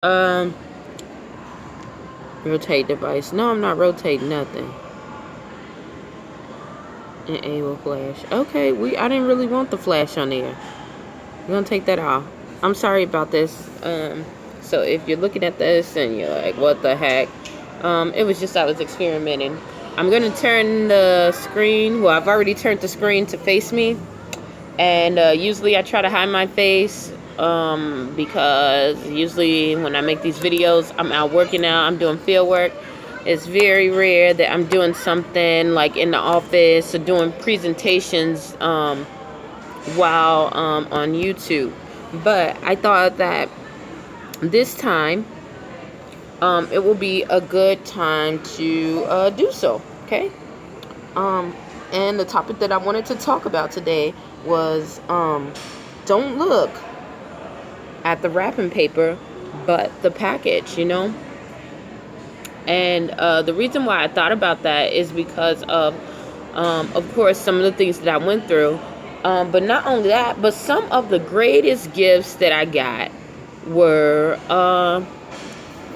Um, Rotate device. No, I'm not rotating nothing. Enable flash. Okay, I didn't really want the flash on there. We're gonna take that off. I'm sorry about this. So if you're looking at this and you're like, what the heck? It was just I was experimenting. I'm gonna turn the screen. Well, I've already turned the screen to face me, and usually I try to hide my face because usually when I make these videos, I'm out working out. I'm doing field work. It's very rare that I'm doing something like in the office or doing presentations while on YouTube. But I thought that this time it will be a good time to do so. Okay. And the topic that I wanted to talk about today was don't look at the wrapping paper, but the package. And the reason why I thought about that is because of course, some of the things that I went through. But not only that, but some of the greatest gifts that I got were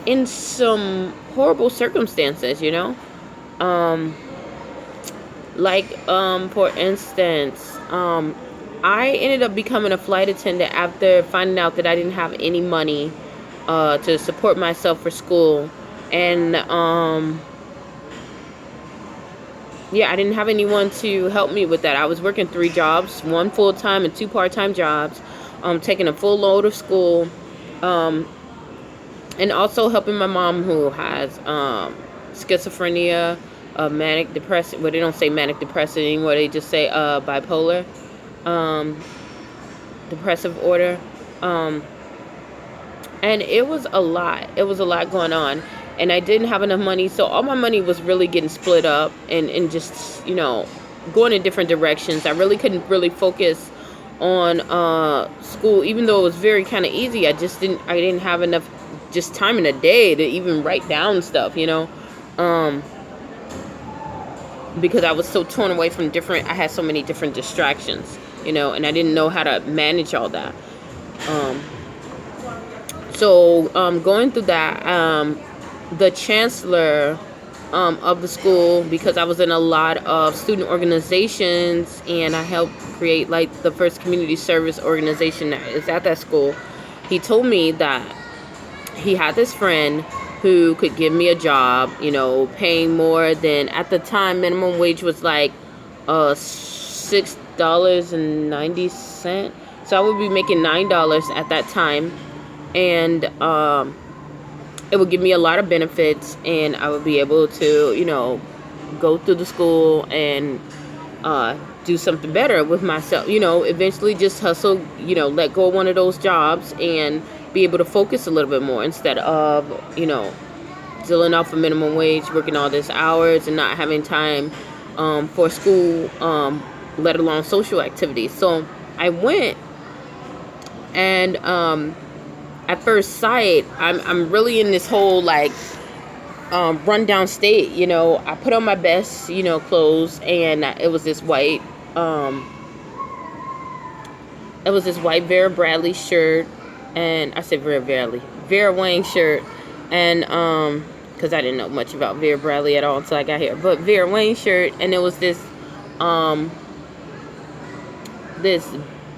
in some horrible circumstances. For instance, I ended up becoming a flight attendant after finding out that I didn't have any money to support myself for school. And yeah, I didn't have anyone to help me with that. I was working 3 jobs, 1 full-time and 2 part-time jobs, taking a full load of school, and also helping my mom who has schizophrenia, manic depressive. Well, they don't say manic depressive anymore. They just say bipolar, depressive order. And it was a lot. It was a lot going on. And I didn't have enough money. So all my money was really getting split up and just, going in different directions. I really couldn't really focus on school, even though it was very kind of easy. I didn't have enough just time in a day to even write down stuff, because I was so torn away from I had so many different distractions, and I didn't know how to manage all that. So going through that, the chancellor of the school, because I was in a lot of student organizations and I helped create like the first community service organization that is at that school, he told me that he had this friend who could give me a job, paying more than, at the time, minimum wage was like $6.90. So I would be making $9 at that time. And it would give me a lot of benefits, and I would be able to, go through the school and do something better with myself. Eventually just hustle, let go of one of those jobs and be able to focus a little bit more instead of, dealing off a minimum wage, working all these hours and not having time for school, let alone social activities. So I went, and at first sight, I'm really in this whole like rundown state. I put on my best clothes, and it was this white Vera Bradley shirt, and I said Vera Wang shirt, and because I didn't know much about Vera Bradley at all until I got here, but Vera Wang shirt, and it was this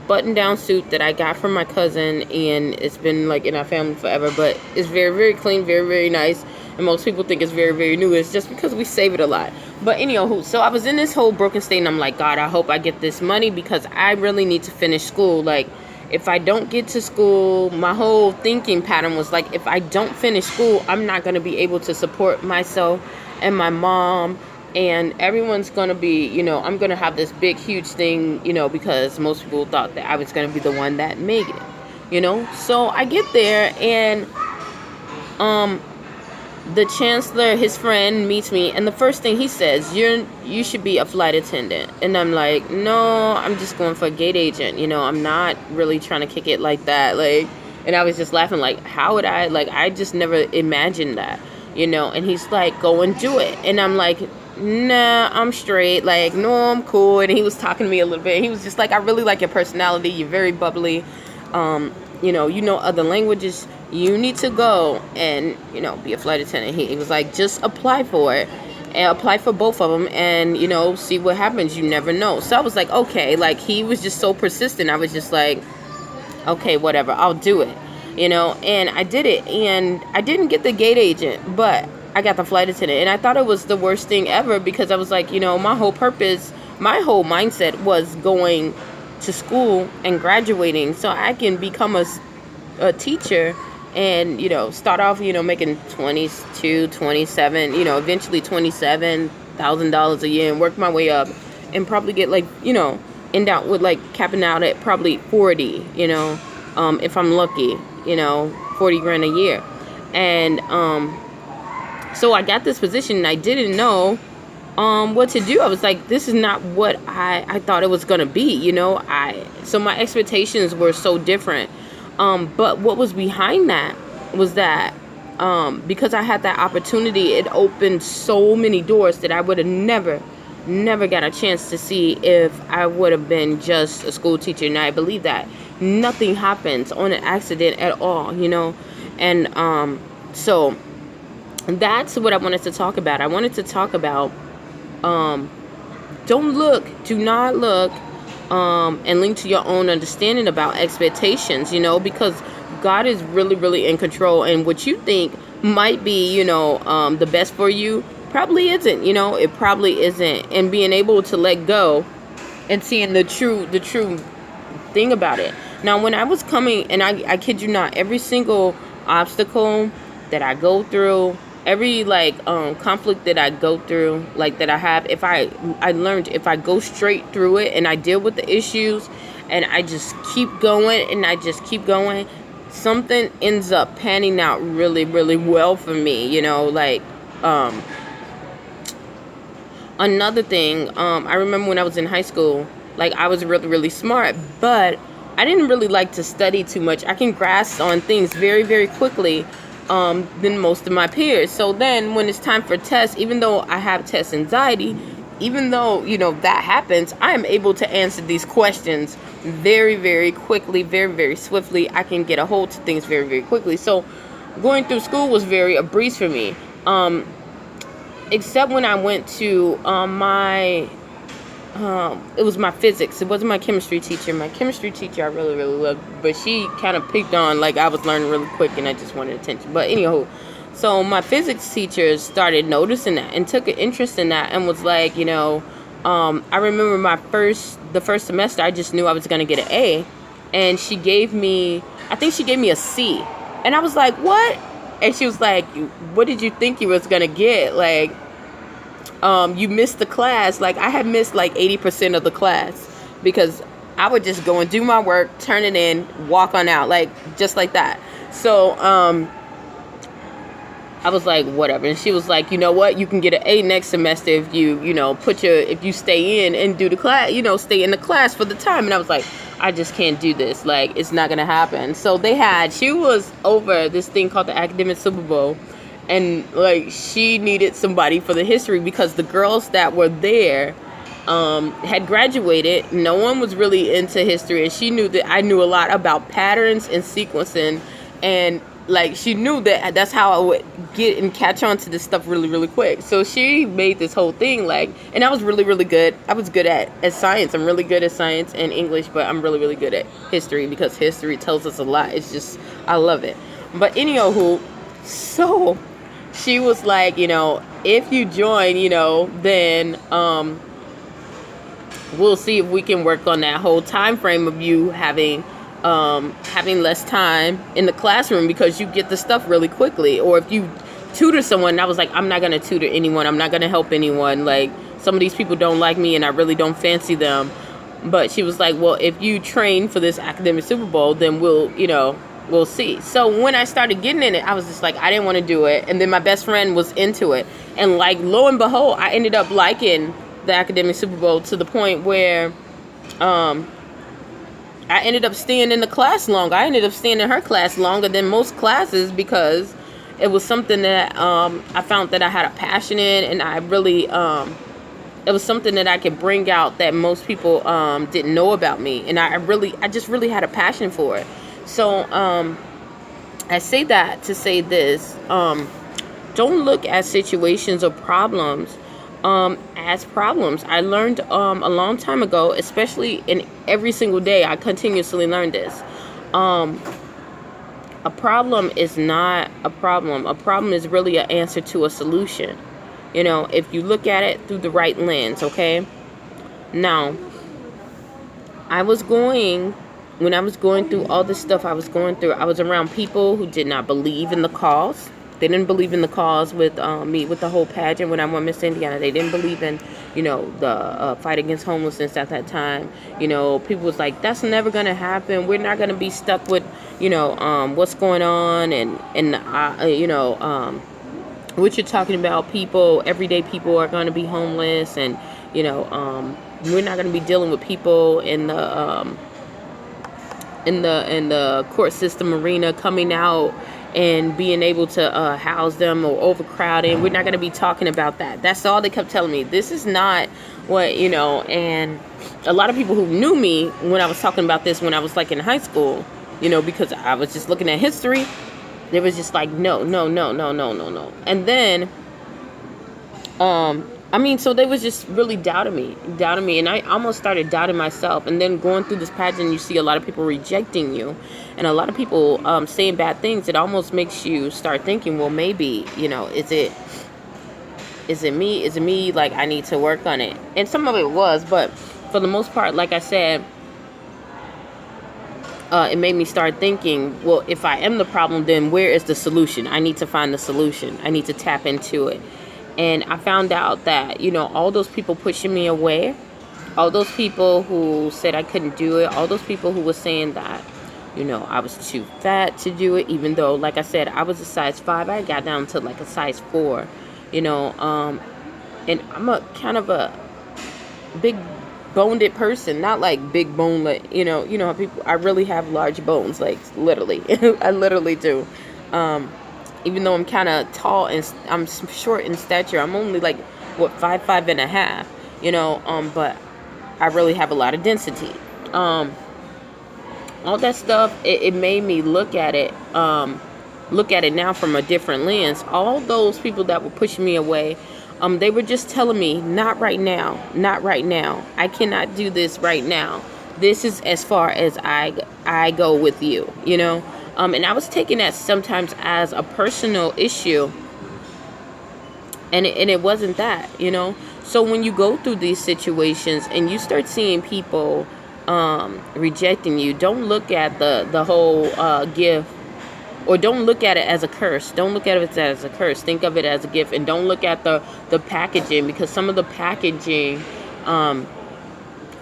button-down suit that I got from my cousin, and it's been like in our family forever, but it's very, very clean, very, very nice, and most people think it's very, very new. It's just because we save it a lot. But anyhow, so I was in this whole broken state, and I'm like, God, I hope I get this money, because I really need to finish school. Like, if I don't get to school, my whole thinking pattern was like, if I don't finish school, I'm not going to be able to support myself and my mom, and everyone's going to be, I'm going to have this big, huge thing, because most people thought that I was going to be the one that made it, So I get there, and the chancellor, his friend, meets me, and the first thing he says, you should be a flight attendant. And I'm like, no, I'm just going for a gate agent, I'm not really trying to kick it like that, like. And I was just laughing, like, how would I just never imagined that, and he's like, go and do it. And I'm like, nah, I'm straight, like, no, I'm cool. And he was talking to me a little bit. He was just like, I really like your personality, you're very bubbly, you know other languages, you need to go and, be a flight attendant. He was like, just apply for it and apply for both of them and, see what happens. You never know. So I was like, okay, like he was just so persistent. I was just like, okay, whatever, I'll do it, and I did it, and I didn't get the gate agent, but I got the flight attendant, and I thought it was the worst thing ever because I was like, my whole purpose, my whole mindset was going to school and graduating so I can become a teacher and, start off, making 22, 27, eventually $27,000 a year and work my way up and probably get like, end out with like capping out at probably 40, if I'm lucky, 40 grand a year. And so I got this position and I didn't know what to do. I was like, this is not what I thought it was gonna be, so my expectations were so different. But what was behind that was that because I had that opportunity, it opened so many doors that I would have never got a chance to see if I would have been just a school teacher. And I believe that nothing happens on an accident at all, and so that's what I wanted to talk about. I wanted to talk about do not look and link to your own understanding about expectations, because God is really, really in control, and what you think might be, the best for you probably isn't, it probably isn't. And being able to let go and seeing the true thing about it. Now, when I was coming, and I kid you not, every single obstacle that I go through, every conflict that I go through, that I have, I learned if I go straight through it and I deal with the issues and I just keep going and I just keep going, something ends up panning out really, really well for me, another thing, I remember when I was in high school, I was really, really smart, but I didn't really like to study too much. I can grasp on things very, very quickly than most of my peers. So then when it's time for tests, even though I have test anxiety, even though, that happens, I am able to answer these questions very, very quickly, very, very swiftly. I can get a hold to things very, very quickly. So going through school was a breeze for me. Except when I went to it was my physics. It wasn't my chemistry teacher. My chemistry teacher I really, really loved, but she kind of picked on, I was learning really quick and I just wanted attention. But anyhow, so my physics teacher started noticing that and took an interest in that and was like, I remember the first semester, I just knew I was going to get an A, and she gave me a C. And I was like, what? And she was like, what did you think you was going to get? You missed the class. I had missed 80% of the class because I would just go and do my work, turn it in, walk on out, just like that. So I was like, whatever. And she was like, you know what? You can get an A next semester if you, if you stay in and do the class, stay in the class for the time. And I was like, I just can't do this. It's not going to happen. So she was over this thing called the Academic Super Bowl. And she needed somebody for the history because the girls that were there had graduated. No one was really into history, and she knew that I knew a lot about patterns and sequencing, and she knew that that's how I would get and catch on to this stuff really, really quick. So she made this whole thing and I was really, really good. I was good at science. I'm really good at science and English, but I'm really, really good at history because history tells us a lot. It's just, I love it. But anyhow, so she was like, if you join, then we'll see if we can work on that whole time frame of you having less time in the classroom because you get the stuff really quickly. Or if you tutor someone, and I was like, I'm not going to tutor anyone. I'm not going to help anyone. Some of these people don't like me and I really don't fancy them. But she was like, well, if you train for this academic Super Bowl, then we'll see. So when I started getting in it, I was just like, I didn't want to do it. And then my best friend was into it. And lo and behold, I ended up liking the academic Super Bowl to the point where I ended up staying in the class longer. I ended up staying in her class longer than most classes because it was something that I found that I had a passion in, and I really it was something that I could bring out that most people didn't know about me, and I just really had a passion for it. So I say that to say this. Don't look at situations or problems as problems. I learned a long time ago, especially in every single day, I continuously learn this. Um, a problem is not a problem. A problem is really an answer to a solution. You know, if you look at it through the right lens, okay? Now, when I was going through all this stuff I was going through, I was around people who did not believe in the cause. They didn't believe in the cause with me, with the whole pageant when I won Miss Indiana. They didn't believe in, the fight against homelessness at that time. People was like, that's never going to happen. We're not going to be stuck with, what's going on. What you're talking about, everyday people are going to be homeless. And, we're not going to be dealing with people in the court system arena coming out and being able to house them, or overcrowding. We're not going to be talking about that. That's all they kept telling me. This is not what, and a lot of people who knew me when I was talking about this when I was like in high school, because I was just looking at history, they was just like, no, no, no, no, no, no, no. And then, so they was just really doubting me, and I almost started doubting myself. And then going through this pageant, you see a lot of people rejecting you, and a lot of people saying bad things. It almost makes you start thinking, well, maybe, is it me? Is it me? Like, I need to work on it. And some of it was, but for the most part, like I said, it made me start thinking, well, if I am the problem, then where is the solution? I need to find the solution. I need to tap into it. And I found out that, all those people pushing me away, all those people who said I couldn't do it, all those people who were saying that, I was too fat to do it, even though, like I said, I was a size 5. I got down to like a size 4, and I'm a kind of a big boned person, not like big bone, like, how people, I really have large bones, like literally, I literally do. Even though I'm kind of tall and I'm short in stature, I'm only like 5'5" and a half, but I really have a lot of density. All that stuff, it made me look at it now from a different lens. All those people that were pushing me away, they were just telling me, not right now, not right now. I cannot do this right now. This is as far as I go with you, and I was taking that sometimes as a personal issue, and it wasn't that, So when you go through these situations and you start seeing people rejecting you, don't look at the whole gift, or don't look at it as a curse. Don't look at it as a curse. Think of it as a gift, and don't look at the packaging, because some of the packaging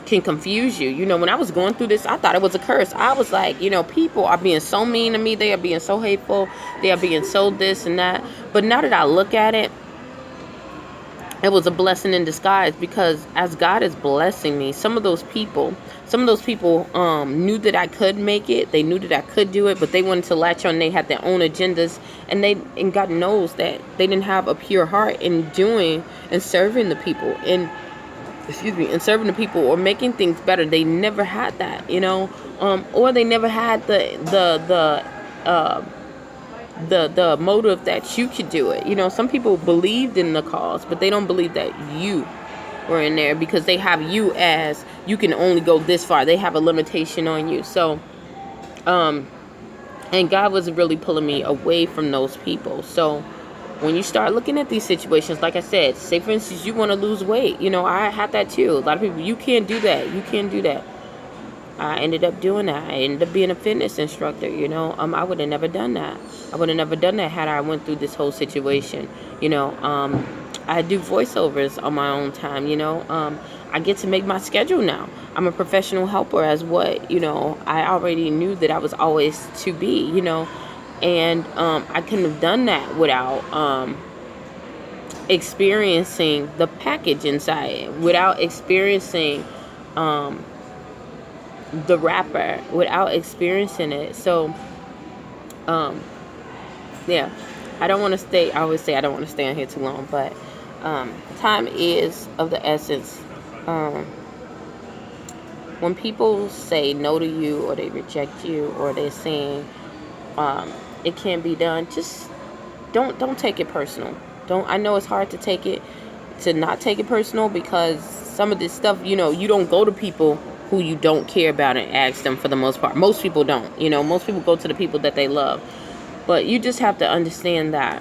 can confuse you. When I was going through this, I thought it was a curse. I was like, people are being so mean to me. They are being so hateful. They are being so this and that. But now that I look at it, it was a blessing in disguise, because as God is blessing me, some of those people knew that I could make it. They knew that I could do it, but they wanted to latch on. They had their own agendas, and God knows that they didn't have a pure heart in doing and serving the people. And serving the people or making things better. They never had that, or they never had the motive that you could do it. Some people believed in the cause, but they don't believe that you were in there, because they have you as, you can only go this far. They have a limitation on you. So, and God was really pulling me away from those people. So, when you start looking at these situations, like I said, say for instance, you want to lose weight. I had that too. A lot of people, you can't do that. You can't do that. I ended up doing that. I ended up being a fitness instructor. I would have never done that. I would have never done that had I went through this whole situation. I do voiceovers on my own time. I get to make my schedule now. I'm a professional helper as what, I already knew that I was always to be, and I couldn't have done that without experiencing the package inside, without experiencing the rapper, without experiencing it. So, yeah, I don't want to stay. I always say I don't want to stay on here too long, but time is of the essence. When people say no to you, or they reject you, or they're saying it can be done. Just don't take it personal. Don't. I know it's hard to not take it personal, because some of this stuff, you don't go to people who you don't care about and ask them, for the most part. Most people don't. Most people go to the people that they love. But you just have to understand that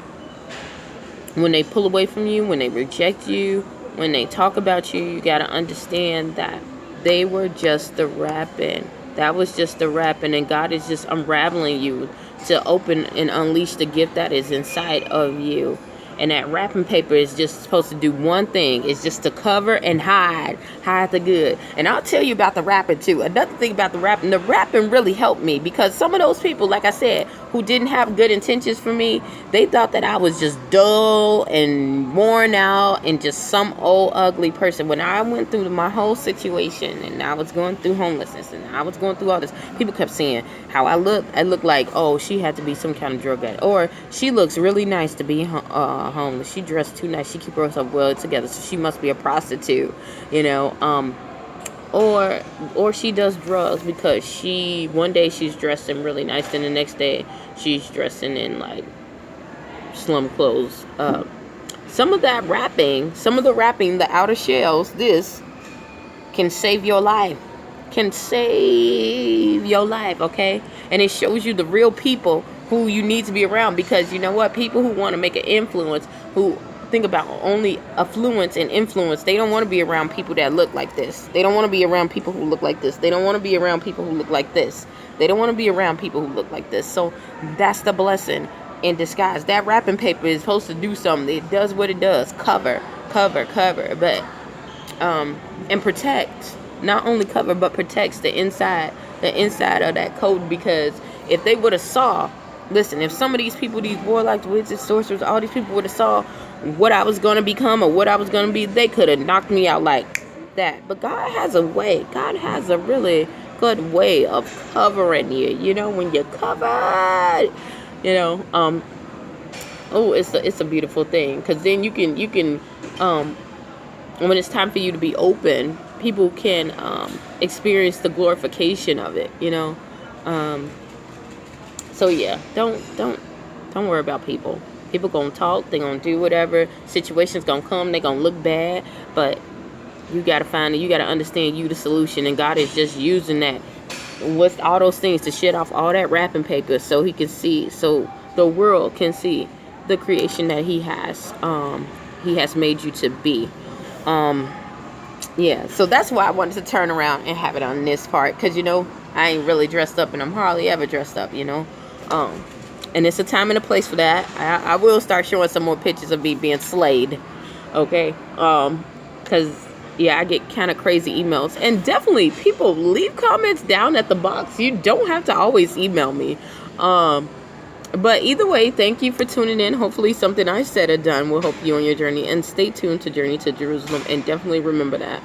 when they pull away from you, when they reject you, when they talk about you, you got to understand that they were just the wrapping. That was just the wrapping, and God is just unraveling you to open and unleash the gift that is inside of you. And that wrapping paper is just supposed to do one thing. It's just to cover and hide the good. And I'll tell you about the wrapping too. Another thing about the wrapping really helped me, because some of those people, like I said, who didn't have good intentions for me, they thought that I was just dull and worn out and just some old ugly person. When I went through my whole situation, and I was going through homelessness, and I was going through all this, people kept saying how I looked. I looked like, oh, she had to be some kind of drug addict, or she looks really nice to be homeless. She dressed too nice. She keep herself well together, so she must be a prostitute, or she does drugs, because one day she's dressing really nice, and the next day she's dressing in like slum clothes. Some of the wrapping, the outer shells, this can save your life. Okay? And it shows you the real people who you need to be around, because you know what? People who want to make an influence, who think about only affluence and influence, they don't want to be around people that look like this. They don't want to be around people who look like this. They don't want to be around people who look like this. They don't want to be around people who look like this. So that's the blessing in disguise. That wrapping paper is supposed to do something. It does what it does. Cover, but and protect. Not only cover, but protects the inside of that coat. Because if they would have saw, listen, if some of these people, these warlocks, wizards, sorcerers, all these people would have saw what I was going to become or what I was going to be, they could have knocked me out like that. But God has a way. God has a really good way of covering you. When you're covered, it's a beautiful thing. Because then you can when it's time for you to be open, people can experience the glorification of it. So yeah, don't worry about people. People gonna talk, they gonna do whatever, situations gonna come, they gonna look bad, but you gotta understand you the solution, and God is just using that, with all those things, to shed off all that wrapping paper, so He can see, so the world can see the creation that He has made you to be. Yeah, so that's why I wanted to turn around and have it on this part, because I ain't really dressed up, and I'm hardly ever dressed up, and it's a time and a place for that. I will start showing some more pictures of me being slayed, okay? Because yeah, I get kind of crazy emails, and definitely people leave comments down at the box. You don't have to always email me, but either way, thank you for tuning in. Hopefully something I said or done will help you on your journey, and stay tuned to Journey to Jerusalem, and definitely remember that